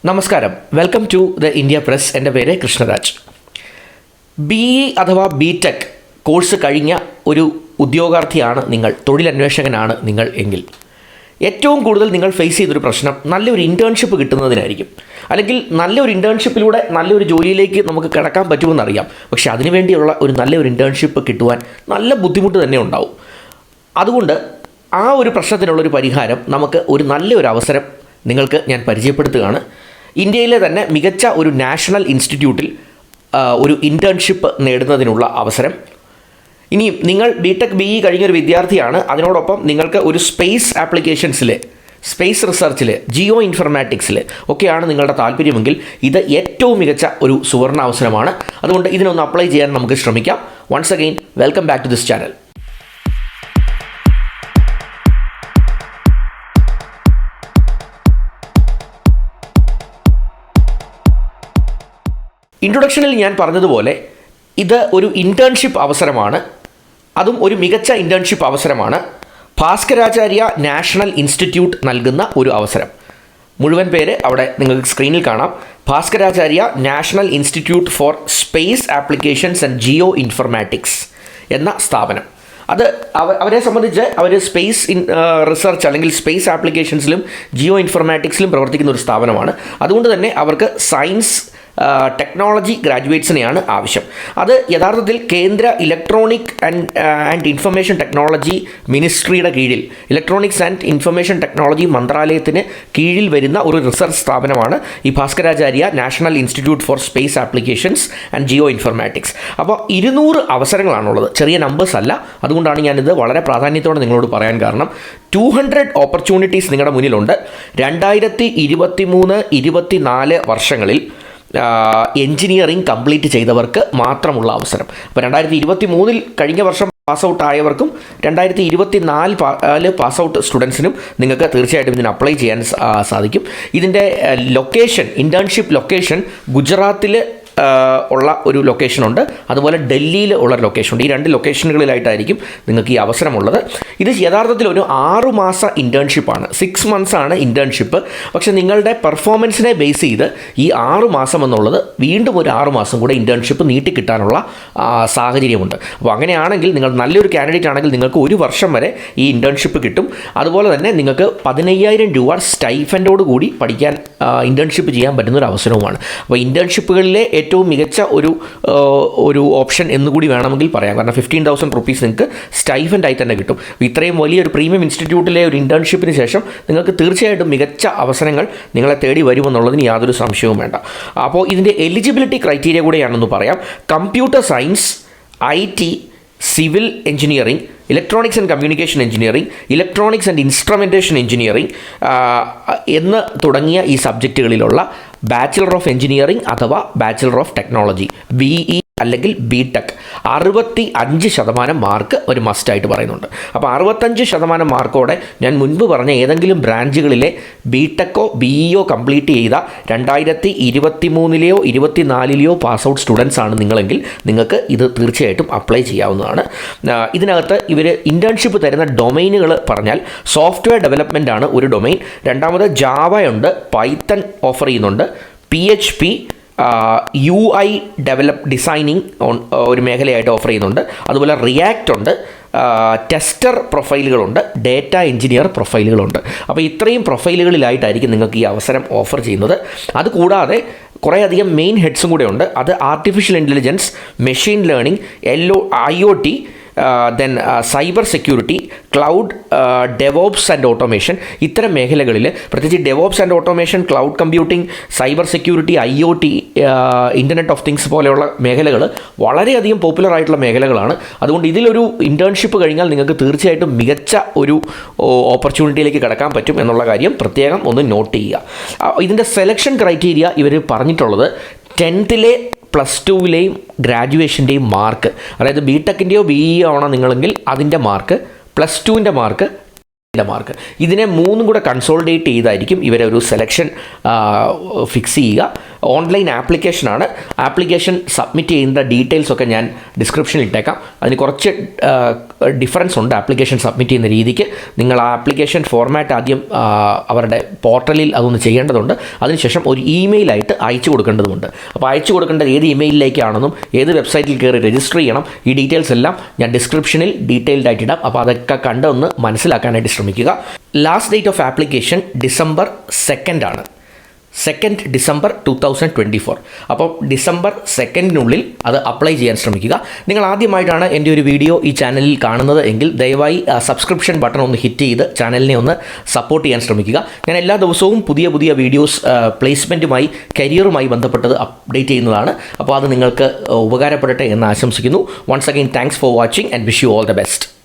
നമസ്കാരം, welcome to the India press. എൻ്റെ പേര് കൃഷ്ണരാജ്. BE അഥവാ BTech കോഴ്സ് കഴിഞ്ഞ ഒരു ഉദ്യോഗാർത്ഥിയാണ് നിങ്ങൾ, തൊഴിലന്വേഷകനാണ് നിങ്ങൾ എങ്കിൽ ഏറ്റവും കൂടുതൽ നിങ്ങൾ ഫേസ് ചെയ്തൊരു പ്രശ്നം നല്ലൊരു ഇൻറ്റേൺഷിപ്പ് കിട്ടുന്നതിനായിരിക്കും. അല്ലെങ്കിൽ നല്ലൊരു ഇൻറ്റേൺഷിപ്പിലൂടെ നല്ലൊരു ജോലിയിലേക്ക് നമുക്ക് കിടക്കാൻ പറ്റുമെന്നറിയാം. പക്ഷേ അതിനുവേണ്ടിയുള്ള ഒരു നല്ലൊരു ഇൻറ്റേൺഷിപ്പ് കിട്ടുവാൻ നല്ല ബുദ്ധിമുട്ട് തന്നെ ഉണ്ടാവും. അതുകൊണ്ട് ആ ഒരു പ്രശ്നത്തിനുള്ളൊരു പരിഹാരം, നമുക്ക് ഒരു നല്ലൊരു അവസരം നിങ്ങൾക്ക് ഞാൻ പരിചയപ്പെടുത്തുകയാണ്. ഇന്ത്യയിലെ തന്നെ മികച്ച ഒരു നാഷണൽ ഇൻസ്റ്റിറ്റ്യൂട്ടിൽ ഒരു ഇൻറ്റേൺഷിപ്പ് നേടുന്നതിനുള്ള അവസരം. ഇനി നിങ്ങൾ BTech BE കഴിഞ്ഞൊരു വിദ്യാർത്ഥിയാണ്, അതിനോടൊപ്പം നിങ്ങൾക്ക് ഒരു സ്പേസ് ആപ്ലിക്കേഷൻസിൽ, സ്പേസ് റിസർച്ചിൽ, ജിയോ ഇൻഫർമാറ്റിക്സിൽ ഒക്കെയാണ് നിങ്ങളുടെ താല്പര്യമെങ്കിൽ ഇത് ഏറ്റവും മികച്ച ഒരു സുവർണ അവസരമാണ്. അതുകൊണ്ട് ഇതിനൊന്ന് അപ്ലൈ ചെയ്യാൻ നമുക്ക് ശ്രമിക്കാം. Once again welcome back to this channel. ഇൻട്രൊഡക്ഷനിൽ ഞാൻ പറഞ്ഞതുപോലെ ഇത് ഒരു ഇൻറ്റേൺഷിപ്പ് അവസരമാണ്. അതും ഒരു മികച്ച ഇൻറ്റേൺഷിപ്പ് അവസരമാണ്. ഭാസ്കരാചാര്യ നാഷണൽ ഇൻസ്റ്റിറ്റ്യൂട്ട് നൽകുന്ന ഒരു അവസരം. മുഴുവൻ പേര് അവിടെ നിങ്ങൾക്ക് സ്ക്രീനിൽ കാണാം. Bhaskaracharya national institute four space applications and Jio informatics എന്ന സ്ഥാപനം. അത് അവരെ സംബന്ധിച്ച് അവർ സ്പേസ് റിസർച്ച് അല്ലെങ്കിൽ സ്പേസ് ആപ്ലിക്കേഷൻസിലും ജിയോ ഇൻഫർമാറ്റിക്സിലും പ്രവർത്തിക്കുന്ന ഒരു സ്ഥാപനമാണ്. അതുകൊണ്ട് തന്നെ അവർക്ക് സയൻസ് ടെക്നോളജി ഗ്രാജുവേറ്റ്സിനെയാണ് ആവശ്യം. അത് യഥാർത്ഥത്തിൽ കേന്ദ്ര ഇലക്ട്രോണിക് ആൻഡ് ഇൻഫർമേഷൻ ടെക്നോളജി മിനിസ്ട്രിയുടെ കീഴിൽ, ഇലക്ട്രോണിക്സ് ആൻഡ് ഇൻഫർമേഷൻ ടെക്നോളജി മന്ത്രാലയത്തിന് കീഴിൽ വരുന്ന ഒരു റിസർച്ച് സ്ഥാപനമാണ് ഈ Bhaskaracharya national institute four space applications and Jio informatics. അപ്പോൾ 200 അവസരങ്ങളാണുള്ളത്, ചെറിയ നമ്പേഴ്സ് അല്ല. അതുകൊണ്ടാണ് ഞാനിത് വളരെ പ്രാധാന്യത്തോടെ നിങ്ങളോട് പറയാൻ കാരണം. 200 ഓപ്പർച്യൂണിറ്റീസ് നിങ്ങളുടെ മുന്നിലുണ്ട്. 2023-24 വർഷങ്ങളിൽ എൻജിനീയറിംഗ് കംപ്ലീറ്റ് ചെയ്തവർക്ക് മാത്രമുള്ള അവസരം. അപ്പോൾ 2023 കഴിഞ്ഞ വർഷം പാസ് ഔട്ട് ആയവർക്കും 2024 പാസ് ഔട്ട് സ്റ്റുഡൻസിനും നിങ്ങൾക്ക് തീർച്ചയായിട്ടും ഇതിന് അപ്ലൈ ചെയ്യാൻ സാധിക്കും. ഇതിൻ്റെ ലൊക്കേഷൻ, ഇൻറ്റേൺഷിപ്പ് ലൊക്കേഷൻ ഗുജറാത്തിൽ ഉള്ള ഒരു ലൊക്കേഷനുണ്ട്, അതുപോലെ ഡൽഹിയിൽ ഉള്ള ലൊക്കേഷനുണ്ട്. ഈ 2 ലൊക്കേഷനുകളിലായിട്ടായിരിക്കും നിങ്ങൾക്ക് ഈ അവസരമുള്ളത്. ഇത് യഥാർത്ഥത്തിൽ ഒരു 6 മാസ ഇൻറ്റേൺഷിപ്പാണ്. 6 months ആണ് ഇൻറ്റേൺഷിപ്പ്. പക്ഷേ നിങ്ങളുടെ പെർഫോമൻസിനെ ബേസ് ചെയ്ത് ഈ 6 മാസം എന്നുള്ളത് വീണ്ടും ഒരു 6 മാസം കൂടെ ഇൻറ്റേൺഷിപ്പ് നീട്ടിക്കിട്ടാനുള്ള സാഹചര്യമുണ്ട്. അപ്പോൾ അങ്ങനെയാണെങ്കിൽ നിങ്ങൾ നല്ലൊരു കാൻഡിഡേറ്റ് ആണെങ്കിൽ നിങ്ങൾക്ക് 1 വർഷം വരെ ഈ ഇൻറ്റേൺഷിപ്പ് കിട്ടും. അതുപോലെ തന്നെ നിങ്ങൾക്ക് 15,000 രൂപ സ്റ്റൈഫൻഡോട് കൂടി പഠിക്കാൻ, ഇൻറ്റേൺഷിപ്പ് ചെയ്യാൻ പറ്റുന്നൊരു അവസരവുമാണ്. അപ്പോൾ ഇൻറ്റേൺഷിപ്പുകളിലെ ഏറ്റവും മികച്ച ഒരു ഓപ്ഷൻ എന്നുകൂടി വേണമെങ്കിൽ പറയാം. കാരണം 15,000 റുപ്പീസ് നിങ്ങൾക്ക് സ്റ്റൈഫൻഡായി തന്നെ കിട്ടും. ഇത്രയും വലിയൊരു പ്രീമിയം ഇൻസ്റ്റിറ്റ്യൂട്ടിലെ ഒരു ഇൻറ്റേൺഷിപ്പിന് ശേഷം നിങ്ങൾക്ക് തീർച്ചയായിട്ടും മികച്ച അവസരങ്ങൾ നിങ്ങളെ തേടി വരുമെന്നുള്ളതിന് യാതൊരു സംശയവും വേണ്ട. അപ്പോൾ ഇതിൻ്റെ എലിജിബിലിറ്റി ക്രൈറ്റീരിയ കൂടെയാണെന്ന് പറയാം. Computer science, IT, civil engineering, electronics and communication engineering, electronics and instrumentation engineering എന്ന് തുടങ്ങിയ ഈ സബ്ജക്റ്റുകളിലുള്ള ബാച്ചിലർ ഓഫ് എഞ്ചിനീയറിംഗ് അഥവാ ബാച്ചിലർ ഓഫ് ടെക്നോളജി, BE അല്ലെങ്കിൽ BTech 65% മാർക്ക് ഒരു മസ്റ്റായിട്ട് പറയുന്നുണ്ട്. അപ്പോൾ 65% മാർക്കോടെ ഞാൻ മുൻപ് പറഞ്ഞ ഏതെങ്കിലും ബ്രാഞ്ചുകളിലെ BTechോ BEയോ കംപ്ലീറ്റ് ചെയ്ത 2023-ലെയോ 24-ലെയോ പാസ് ഔട്ട് സ്റ്റുഡൻസ് ആണ് നിങ്ങളെങ്കിൽ നിങ്ങൾക്ക് ഇത് തീർച്ചയായിട്ടും അപ്ലൈ ചെയ്യാവുന്നതാണ്. ഇതിനകത്ത് ഇവർ ഇൻറ്റേൺഷിപ്പ് തരുന്ന ഡൊമൈനുകൾ പറഞ്ഞാൽ സോഫ്റ്റ്വെയർ ഡെവലപ്മെൻ്റ് ആണ് ഒരു ഡൊമൈൻ. രണ്ടാമത് ജാവ ഉണ്ട്, പൈത്തൺ ഓഫർ ചെയ്യുന്നുണ്ട്, PHP UI ഡിസൈനിങ് ഒരു മേഖലയായിട്ട് ഓഫർ ചെയ്യുന്നുണ്ട്. അതുപോലെ റിയാക്റ്റ് ഉണ്ട്, ടെസ്റ്റർ പ്രൊഫൈലുകളുണ്ട്, ഡേറ്റ എഞ്ചിനീയർ പ്രൊഫൈലുകളുണ്ട്. അപ്പോൾ ഇത്രയും പ്രൊഫൈലുകളിലായിട്ടായിരിക്കും നിങ്ങൾക്ക് ഈ അവസരം ഓഫർ ചെയ്യുന്നത്. അതുകൂടാതെ കുറേയധികം മെയിൻ ഹെഡ്സും കൂടെ ഉണ്ട്. അത് artificial intelligence, machine learning, IoT, then cyber security, cloud, DevOps and automation. ഇത്തരം മേഖലകളിൽ പ്രത്യേകിച്ച് DevOps and automation, cloud computing, cyber security, IoT, internet of things പോലെയുള്ള മേഖലകൾ വളരെയധികം പോപ്പുലർ ആയിട്ടുള്ള മേഖലകളാണ്. അതുകൊണ്ട് ഇതിലൊരു ഇൻറ്റേൺഷിപ്പ് കഴിഞ്ഞാൽ നിങ്ങൾക്ക് തീർച്ചയായിട്ടും മികച്ച ഒരു ഓപ്പർച്യൂണിറ്റിയിലേക്ക് കടക്കാൻ പറ്റും എന്നുള്ള കാര്യം പ്രത്യേകം ഒന്ന് നോട്ട് ചെയ്യുക. ഇതിൻ്റെ സെലക്ഷൻ ക്രൈറ്റീരിയ ഇവർ പറഞ്ഞിട്ടുള്ളത് 10th +2ലെയും ഗ്രാജുവേഷൻ്റെയും മാർക്ക്, അതായത് BTechൻ്റെയോ BEയോ ആണോ നിങ്ങളെങ്കിൽ അതിൻ്റെ മാർക്ക്, +2ൻ്റെ മാർക്ക്, മാർക്ക്, ഇതിനെ 3 കൂടെ കൺസോളിഡേറ്റ് ചെയ്തായിരിക്കും ഇവരെ ഒരു സെലക്ഷൻ ഫിക്സ് ചെയ്യുക. ഓൺലൈൻ ആപ്ലിക്കേഷനാണ്. ആപ്ലിക്കേഷൻ സബ്മിറ്റ് ചെയ്യുന്ന ഡീറ്റെയിൽസൊക്കെ ഞാൻ ഡിസ്ക്രിപ്ഷനിൽ ഇട്ടേക്കാം. അതിന് കുറച്ച് ഡിഫറൻസ് ഉണ്ട് ആപ്ലിക്കേഷൻ സബ്മിറ്റ് ചെയ്യുന്ന രീതിക്ക്. നിങ്ങൾ ആ ആപ്ലിക്കേഷൻ ഫോർമാറ്റ് ആദ്യം അവരുടെ പോർട്ടലിൽ അതൊന്ന് ചെയ്യേണ്ടതുണ്ട്. അതിനുശേഷം ഒരു ഇമെയിലായിട്ട് അയച്ചു കൊടുക്കേണ്ടതുണ്ട്. അപ്പോൾ അയച്ചു കൊടുക്കേണ്ടത് ഏത് ഇമെയിലിലേക്കാണെന്നും ഏത് വെബ്സൈറ്റിൽ കയറി രജിസ്റ്റർ ചെയ്യണം, ഈ ഡീറ്റെയിൽസ് എല്ലാം ഞാൻ ഡിസ്ക്രിപ്ഷനിൽ ഡീറ്റെയിൽഡ് ആയിട്ട് ഇടാം. അപ്പോൾ അതൊക്കെ കണ്ടൊന്ന് മനസ്സിലാക്കാനായിട്ട് ശ്രമിക്കുക. Last date of application December 2 ആണ്. 2 December 2024. അപ്പോൾ December 2 അത് അപ്ലൈ ചെയ്യാൻ ശ്രമിക്കുക. നിങ്ങൾ ആദ്യമായിട്ടാണ് എൻ്റെ ഒരു വീഡിയോ ഈ ചാനലിൽ കാണുന്നത് എങ്കിൽ ദയവായി സബ്സ്ക്രിപ്ഷൻ ബട്ടൺ ഒന്ന് ഹിറ്റ് ചെയ്ത് ചാനലിനെ ഒന്ന് സപ്പോർട്ട് ചെയ്യാൻ ശ്രമിക്കുക. ഞാൻ എല്ലാ ദിവസവും പുതിയ പുതിയ വീഡിയോസ് പ്ലേസ്മെൻറ്റുമായി കരിയറുമായി ബന്ധപ്പെട്ടത് അപ്ഡേറ്റ് ചെയ്യുന്നതാണ്. അപ്പോൾ അത് നിങ്ങൾക്ക് ഉപകാരപ്പെടട്ടെ എന്ന് ആശംസിക്കുന്നു. Once again thanks for watching and wish you all the best.